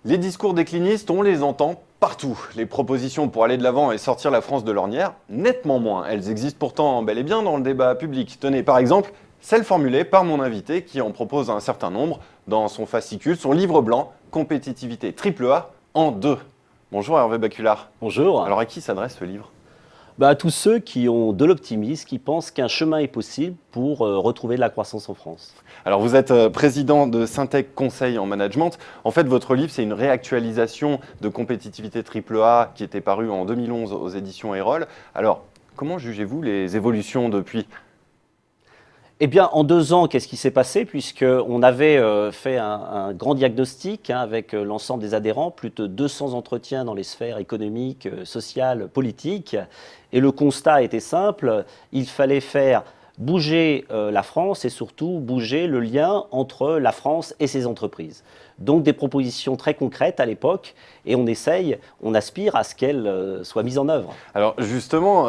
Les discours déclinistes, on les entend partout. Les propositions pour aller de l'avant et sortir la France de l'ornière, nettement moins. Elles existent pourtant bel et bien dans le débat public. Tenez par exemple celle formulée par mon invité qui en propose un certain nombre dans son fascicule, son livre blanc, Compétitivité triple A en deux. Bonjour Hervé Baculard. Bonjour. Alors à qui s'adresse ce livre? À tous ceux qui ont de l'optimisme, qui pensent qu'un chemin est possible pour retrouver de la croissance en France. Alors vous êtes président de Syntec Conseil en Management. En fait, votre livre, c'est une réactualisation de Compétitivité triple A qui était paru en 2011 aux éditions Erol. Alors, comment jugez-vous les évolutions depuis? Eh bien, en 2 ans, qu'est-ce qui s'est passé? Puisqu'on avait fait un grand diagnostic avec l'ensemble des adhérents, plus de 200 entretiens dans les sphères économiques, sociales, politiques. Et le constat était simple, il fallait faire bouger la France et surtout bouger le lien entre la France et ses entreprises. Donc des propositions très concrètes à l'époque et on aspire à ce qu'elles soient mises en œuvre. Alors justement,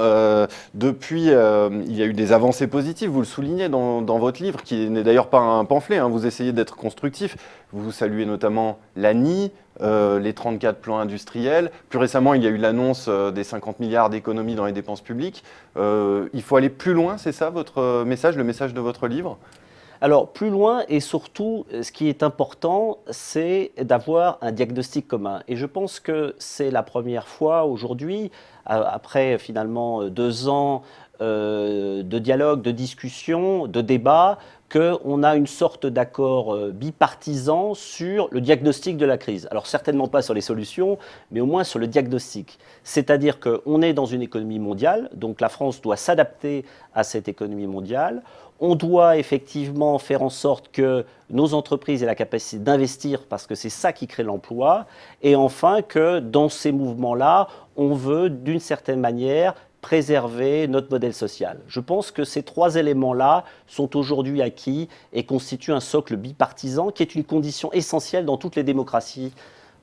depuis, il y a eu des avancées positives, vous le soulignez dans votre livre, qui n'est d'ailleurs pas un pamphlet, hein, vous essayez d'être constructif. Vous saluez notamment l'ANI, les 34 plans industriels. Plus récemment, il y a eu l'annonce des 50 milliards d'économies dans les dépenses publiques. Il faut aller plus loin, c'est ça votre message, le message de votre livre? Alors, plus loin, et surtout, ce qui est important, c'est d'avoir un diagnostic commun. Et je pense que c'est la première fois aujourd'hui, après finalement 2 ans de dialogue, de discussion, de débat, qu'on a une sorte d'accord bipartisan sur le diagnostic de la crise. Alors certainement pas sur les solutions, mais au moins sur le diagnostic. C'est-à-dire qu'on est dans une économie mondiale, donc la France doit s'adapter à cette économie mondiale. On doit effectivement faire en sorte que nos entreprises aient la capacité d'investir parce que c'est ça qui crée l'emploi. Et enfin que dans ces mouvements-là, on veut d'une certaine manière préserver notre modèle social. Je pense que ces 3 éléments-là sont aujourd'hui acquis et constituent un socle bipartisan qui est une condition essentielle dans toutes les démocraties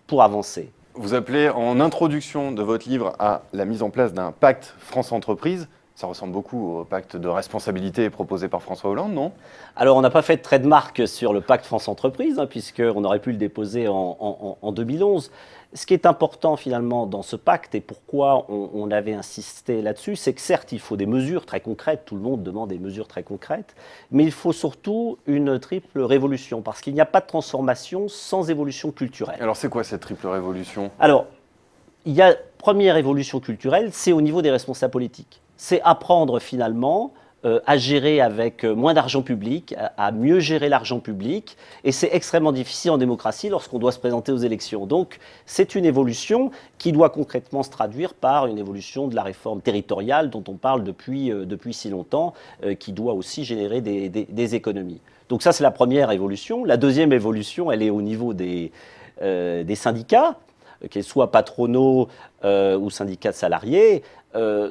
pour avancer. Vous appelez en introduction de votre livre à la mise en place d'un pacte France-Entreprise. Ça ressemble beaucoup au pacte de responsabilité proposé par François Hollande, non? Alors, on n'a pas fait de trait de marque sur le pacte France-Entreprise, hein, puisqu'on aurait pu le déposer en 2011. Ce qui est important finalement dans ce pacte et pourquoi on avait insisté là-dessus, c'est que certes, il faut des mesures très concrètes, tout le monde demande des mesures très concrètes, mais il faut surtout une triple révolution, parce qu'il n'y a pas de transformation sans évolution culturelle. Alors c'est quoi cette triple révolution? Alors, il y a première évolution culturelle, c'est au niveau des responsables politiques. C'est apprendre finalement à gérer avec moins d'argent public, à mieux gérer l'argent public. Et c'est extrêmement difficile en démocratie lorsqu'on doit se présenter aux élections. Donc c'est une évolution qui doit concrètement se traduire par une évolution de la réforme territoriale dont on parle depuis si longtemps, qui doit aussi générer des économies. Donc ça, c'est la première évolution. La deuxième évolution, elle est au niveau des syndicats, qu'ils soient patronaux ou syndicats de salariés,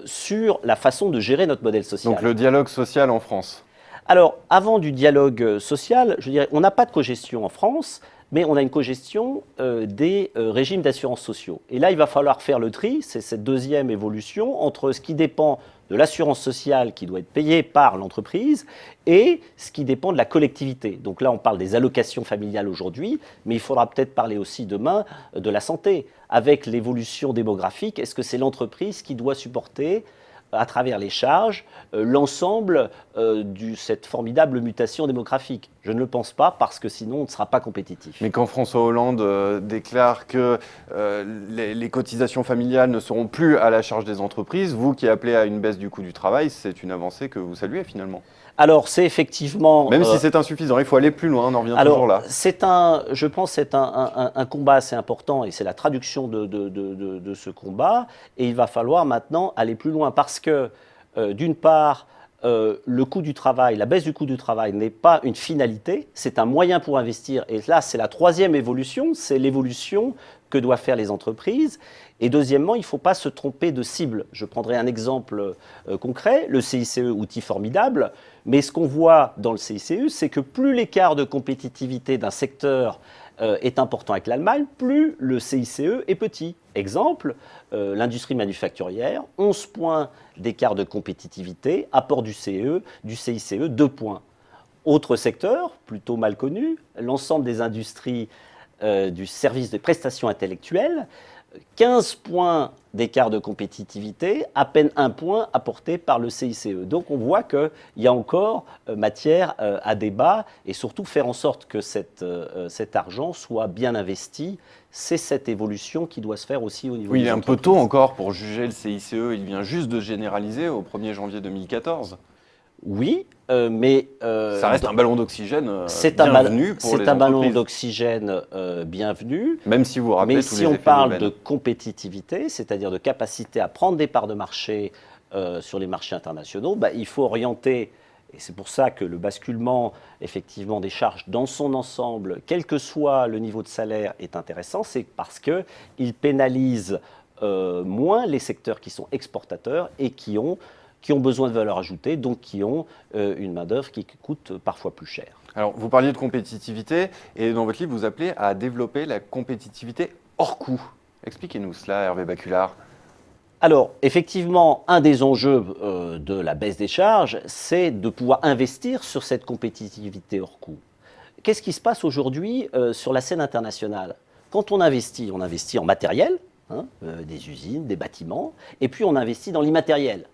sur la façon de gérer notre modèle social. Donc le dialogue social en France. Alors, avant du dialogue social, je dirais, on n'a pas de cogestion en France, mais on a une cogestion des régimes d'assurance sociaux. Et là, il va falloir faire le tri, c'est cette deuxième évolution, entre ce qui dépend de l'assurance sociale qui doit être payée par l'entreprise et ce qui dépend de la collectivité. Donc là, on parle des allocations familiales aujourd'hui, mais il faudra peut-être parler aussi demain de la santé. Avec l'évolution démographique, est-ce que c'est l'entreprise qui doit supporter à travers les charges, l'ensemble de cette formidable mutation démographique? Je ne le pense pas, parce que sinon on ne sera pas compétitif. Mais quand François Hollande déclare que les cotisations familiales ne seront plus à la charge des entreprises, vous qui appelez à une baisse du coût du travail, c'est une avancée que vous saluez finalement. Alors c'est effectivement... Même si c'est insuffisant, il faut aller plus loin, on en revient toujours là. Je pense que c'est un combat assez important et c'est la traduction de ce combat. Et il va falloir maintenant aller plus loin parce que, d'une part, le coût du travail, la baisse du coût du travail n'est pas une finalité, c'est un moyen pour investir. Et là, c'est la troisième évolution, c'est l'évolution que doivent faire les entreprises. Et deuxièmement, il ne faut pas se tromper de cible. Je prendrai un exemple concret, le CICE, outil formidable, mais ce qu'on voit dans le CICE, c'est que plus l'écart de compétitivité d'un secteur est important avec l'Allemagne, plus le CICE est petit. Exemple, l'industrie manufacturière, 11 points d'écart de compétitivité, apport du CICE, 2 points. Autre secteur, plutôt mal connu, l'ensemble des industries du service de prestation intellectuelle, 15 points d'écart de compétitivité, à peine 1 point apporté par le CICE. Donc on voit qu'il y a encore matière à débat et surtout faire en sorte que cet argent soit bien investi. C'est cette évolution qui doit se faire aussi au niveau Oui, des il est un peu entreprises. tôt encore pour juger le CICE. Il vient juste de généraliser au 1er janvier 2014. Oui, mais Ça reste un ballon d'oxygène c'est bienvenu pour les un ballon entreprises. d'oxygène bienvenu. Même si vous rappelez Mais tous si les on effets parle d'aubaine. de compétitivité, c'est-à-dire de capacité à prendre des parts de marché sur les marchés internationaux, bah, il faut orienter, et c'est pour ça que le basculement effectivement des charges dans son ensemble, quel que soit le niveau de salaire, est intéressant, c'est parce qu'il pénalise moins les secteurs qui sont exportateurs et qui ont besoin de valeur ajoutée, donc qui ont une main-d'œuvre qui coûte parfois plus cher. Alors, vous parliez de compétitivité, et dans votre livre, vous appelez à développer la compétitivité hors coût. Expliquez-nous cela, Hervé Baculard. Alors, effectivement, un des enjeux de la baisse des charges, c'est de pouvoir investir sur cette compétitivité hors coût. Qu'est-ce qui se passe aujourd'hui sur la scène internationale? Quand on investit en matériel, des usines, des bâtiments, et puis on investit dans l'immatériel.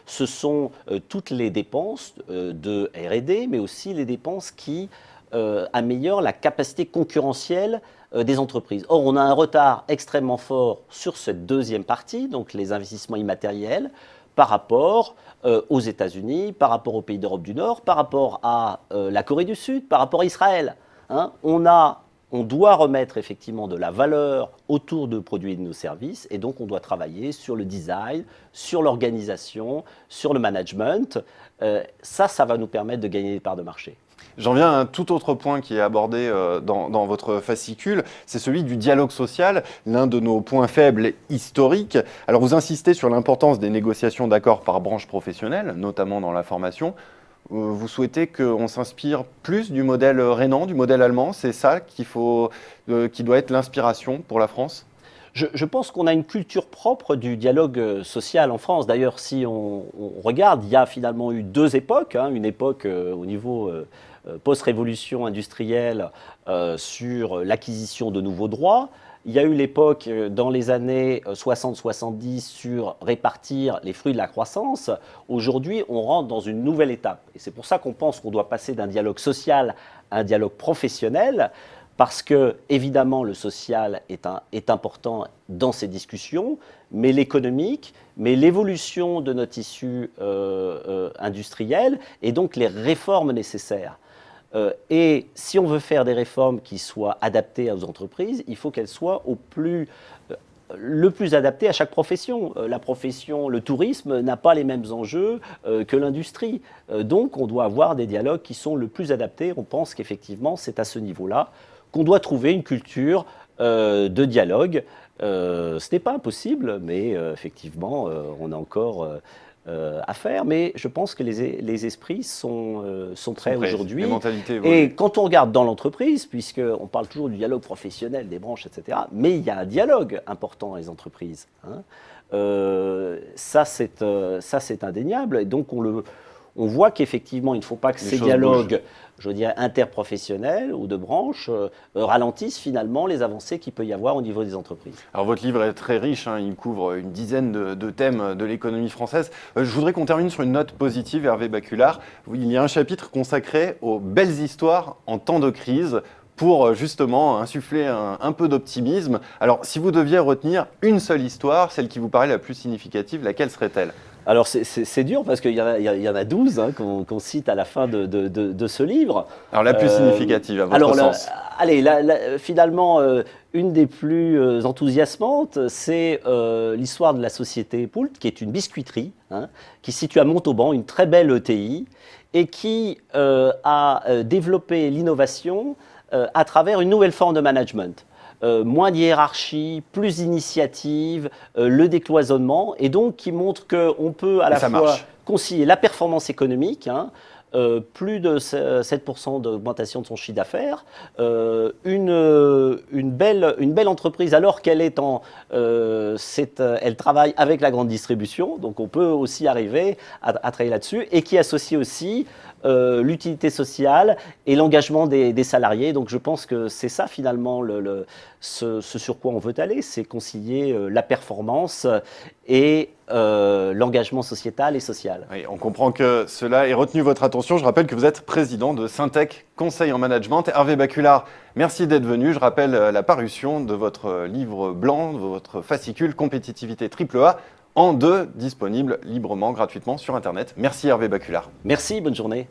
Ce sont toutes les dépenses de R&D, mais aussi les dépenses qui améliorent la capacité concurrentielle des entreprises. Or, on a un retard extrêmement fort sur cette deuxième partie, donc les investissements immatériels, par rapport aux États-Unis, par rapport aux pays d'Europe du Nord, par rapport à la Corée du Sud, par rapport à Israël. On doit remettre effectivement de la valeur autour de produits et de nos services, et donc on doit travailler sur le design, sur l'organisation, sur le management. Ça va nous permettre de gagner des parts de marché. J'en viens à un tout autre point qui est abordé dans votre fascicule, c'est celui du dialogue social, l'un de nos points faibles historiques. Alors vous insistez sur l'importance des négociations d'accords par branche professionnelle, notamment dans la formation. Vous souhaitez qu'on s'inspire plus du modèle rhénan, du modèle allemand? C'est ça qui doit être l'inspiration pour la France? Je pense qu'on a une culture propre du dialogue social en France. D'ailleurs, si on regarde, il y a finalement eu deux époques. Une époque au niveau post-révolution industrielle sur l'acquisition de nouveaux droits. Il y a eu l'époque dans les années 60-70 sur répartir les fruits de la croissance. Aujourd'hui, on rentre dans une nouvelle étape. Et c'est pour ça qu'on pense qu'on doit passer d'un dialogue social à un dialogue professionnel, parce que, évidemment, le social est important dans ces discussions, mais l'économique, mais l'évolution de notre tissu industriel et donc les réformes nécessaires. Et si on veut faire des réformes qui soient adaptées aux entreprises, il faut qu'elles soient le plus adaptées à chaque profession. La profession, le tourisme n'a pas les mêmes enjeux que l'industrie. Donc on doit avoir des dialogues qui sont le plus adaptés. On pense qu'effectivement c'est à ce niveau-là qu'on doit trouver une culture de dialogue. Ce n'est pas impossible, mais effectivement on a encore à faire, mais je pense que les esprits sont prêts aujourd'hui. Les mentalités évoluent. Et quand on regarde dans l'entreprise, puisqu'on parle toujours du dialogue professionnel, des branches, etc., mais il y a un dialogue important dans les entreprises. Ça, c'est indéniable. Et donc, on voit qu'effectivement, il ne faut pas que ces dialogues, je dirais, interprofessionnels ou de branches ralentissent finalement les avancées qu'il peut y avoir au niveau des entreprises. Alors votre livre est très riche, il couvre une dizaine de thèmes de l'économie française. Je voudrais qu'on termine sur une note positive, Hervé Baculard. Il y a un chapitre consacré aux belles histoires en temps de crise, pour justement insuffler un peu d'optimisme. Alors si vous deviez retenir une seule histoire, celle qui vous paraît la plus significative, laquelle serait-elle ? Alors c'est dur parce qu'il y en a 12 qu'on cite à la fin de ce livre. Alors la plus significative à votre sens. Finalement, une des plus enthousiasmantes, c'est l'histoire de la société Poult, qui est une biscuiterie, qui se situe à Montauban, une très belle ETI, et qui a développé l'innovation à travers une nouvelle forme de management. Moins de hiérarchie, plus d'initiative, le décloisonnement, et donc qui montre qu'on peut à la fois concilier la performance économique, plus de 7% d'augmentation de son chiffre d'affaires, une belle entreprise alors qu'elle elle travaille avec la grande distribution, donc on peut aussi arriver à travailler là-dessus, et qui associe aussi l'utilité sociale et l'engagement des salariés. Donc je pense que c'est ça finalement ce sur quoi on veut aller, c'est concilier la performance et l'engagement sociétal et social. Oui, on comprend que cela ait retenu votre attention. Je rappelle que vous êtes président de Syntec Conseil en Management. Hervé Baculard, merci d'être venu. Je rappelle la parution de votre livre blanc, de votre fascicule Compétitivité AAA en 2, disponible librement, gratuitement sur Internet. Merci Hervé Baculard. Merci, bonne journée.